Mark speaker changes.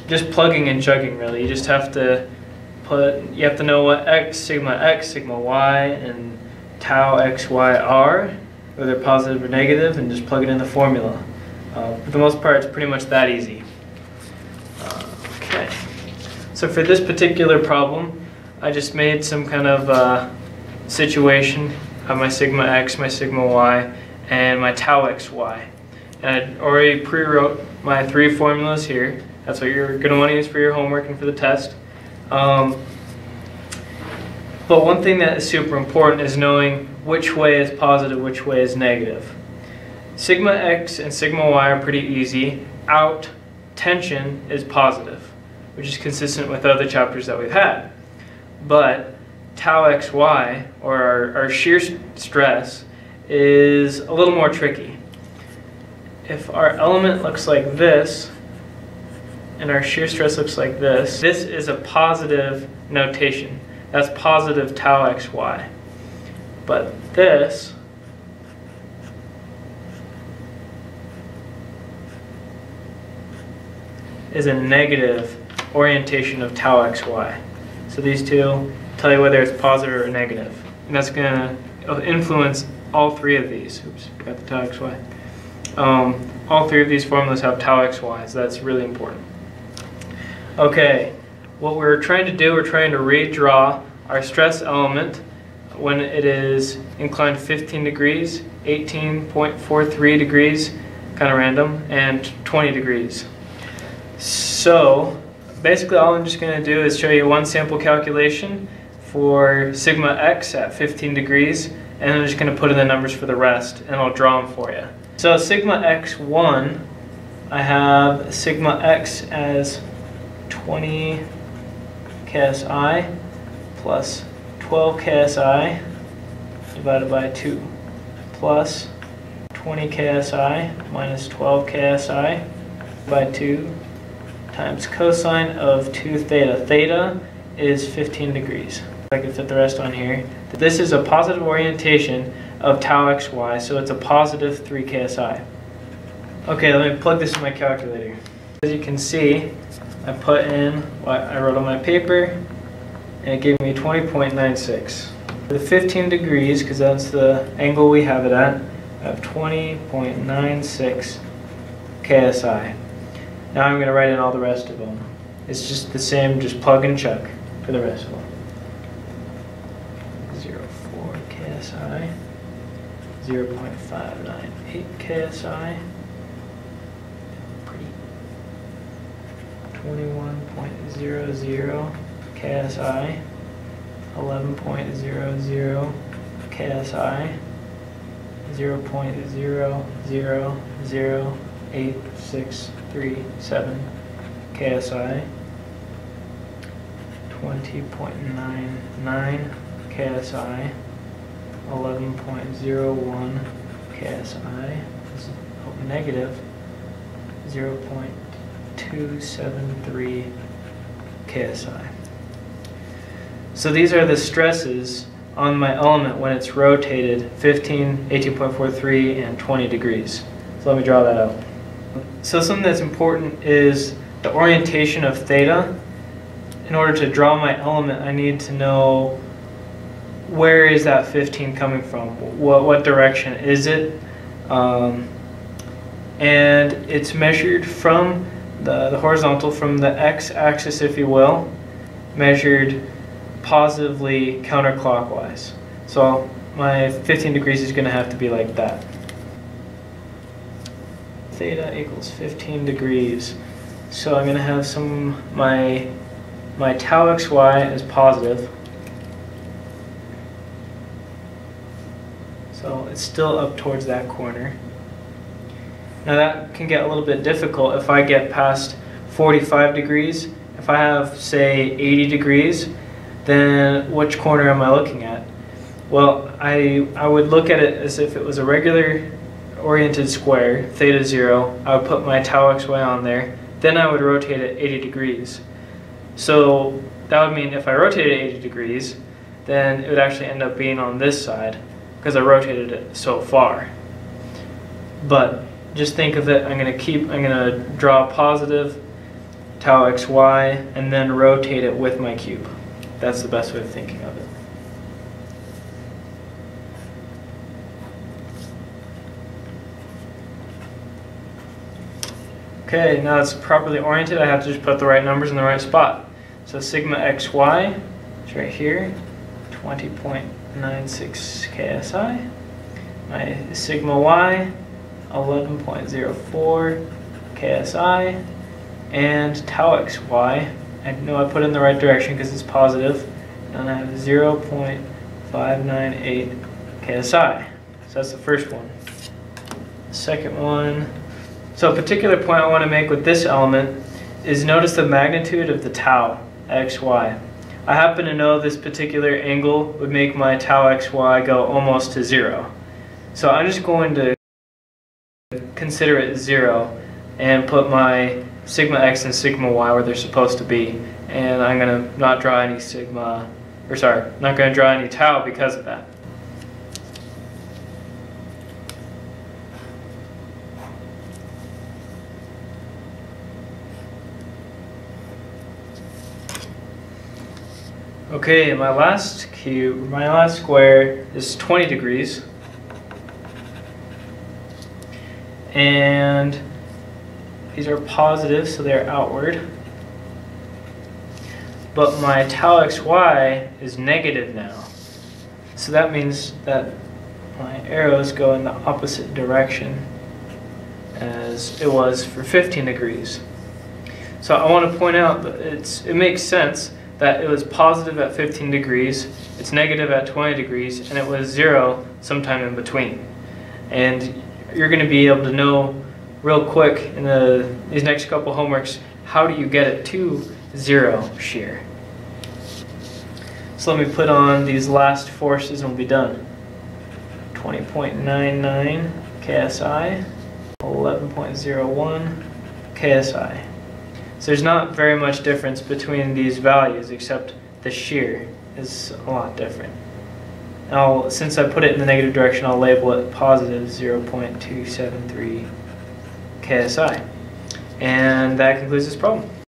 Speaker 1: just plugging and chugging really. You just have to know what x, sigma y, and tau xy are, whether positive or negative, and just plug it in the formula. For the most part, it's pretty much that easy. Okay, so for this particular problem, I just made some kind of situation. I have my sigma x, my sigma y, and my tau xy. And I already pre-wrote my 3 formulas here. That's what you're going to want to use for your homework and for the test. But one thing that is super important is knowing which way is positive, which way is negative. Sigma x and sigma y are pretty easy. Out tension is positive, which is consistent with other chapters that we've had. But tau xy, or our shear stress, is a little more tricky. If our element looks like this, and our shear stress looks like this is a positive notation. That's positive tau xy. But this is a negative orientation of tau xy. So these two tell you whether it's positive or negative. And that's going to influence all 3 of these. Oops, got the tau xy. All 3 of these formulas have tau xy, so that's really important. Okay, what we're trying to do, we're trying to redraw our stress element when it is inclined 15 degrees, 18.43 degrees, kind of random, and 20 degrees. So basically all I'm just going to do is show you one sample calculation for sigma x at 15 degrees, and I'm just going to put in the numbers for the rest, and I'll draw them for you. So sigma x1, I have sigma x as 20 ksi plus 12 ksi divided by 2 plus 20 ksi minus 12 ksi by 2 times cosine of 2 theta. Theta is 15 degrees. I can fit the rest on here. This is a positive orientation of tau xy, so it's a positive 3 ksi. Okay, let me plug this in my calculator. As you can see, I put in what I wrote on my paper, and it gave me 20.96. The 15 degrees, because that's the angle we have it at, I have 20.96 ksi. Now I'm going to write in all the rest of them. It's just the same, just plug and chuck for the rest of them. 0.4 ksi, 0.598 ksi, 21.00 ksi, 11.00 ksi, 0.000867 ksi, 20.99 ksi, 11.01 ksi, this is negative 0.273 ksi. So these are the stresses on my element when it's rotated 15, 18.43, and 20 degrees. So let me draw that out. So something that's important is the orientation of theta. In order to draw my element, I need to know where is that 15 coming from? What direction is it? And it's measured from the horizontal, from the x-axis, if you will, measured positively counterclockwise. So my 15 degrees is going to have to be like that. Theta equals 15 degrees. So I'm going to have my tau xy is positive. So it's still up towards that corner. Now that can get a little bit difficult if I get past 45 degrees. If I have, say, 80 degrees, then which corner am I looking at? Well, I would look at it as if it was a regular oriented square, theta 0. I would put my tau xy on there. Then I would rotate it 80 degrees. So that would mean if I rotated 80 degrees, then it would actually end up being on this side because I rotated it so far. But just think of it, I'm going to draw positive tau xy, and then rotate it with my cube. That's the best way of thinking of it. Okay, now it's properly oriented, I have to just put the right numbers in the right spot. So sigma xy is right here, 20.96 ksi. My sigma y, 11.04 ksi. And tau xy, I know I put in the right direction because it's positive, and I have 0.598 ksi. So that's the first one. The second one, so a particular point I want to make with this element is notice the magnitude of the tau xy. I happen to know this particular angle would make my tau xy go almost to 0. So I'm just going to consider it 0 and put my sigma x and sigma y where they're supposed to be. And I'm going to not draw any not going to draw any tau because of that. Okay, my last square is 20 degrees. And these are positive, so they're outward. But my tau xy is negative now. So that means that my arrows go in the opposite direction as it was for 15 degrees. So I want to point out that it makes sense that it was positive at 15 degrees, it's negative at 20 degrees, and it was 0 sometime in between. And you're going to be able to know real quick in these next couple homeworks, how do you get it to 0 shear? So let me put on these last forces and we'll be done. 20.99 ksi, 11.01 ksi. So there's not very much difference between these values, except the shear is a lot different. Now, since I put it in the negative direction, I'll label it positive 0.273 ksi. And that concludes this problem.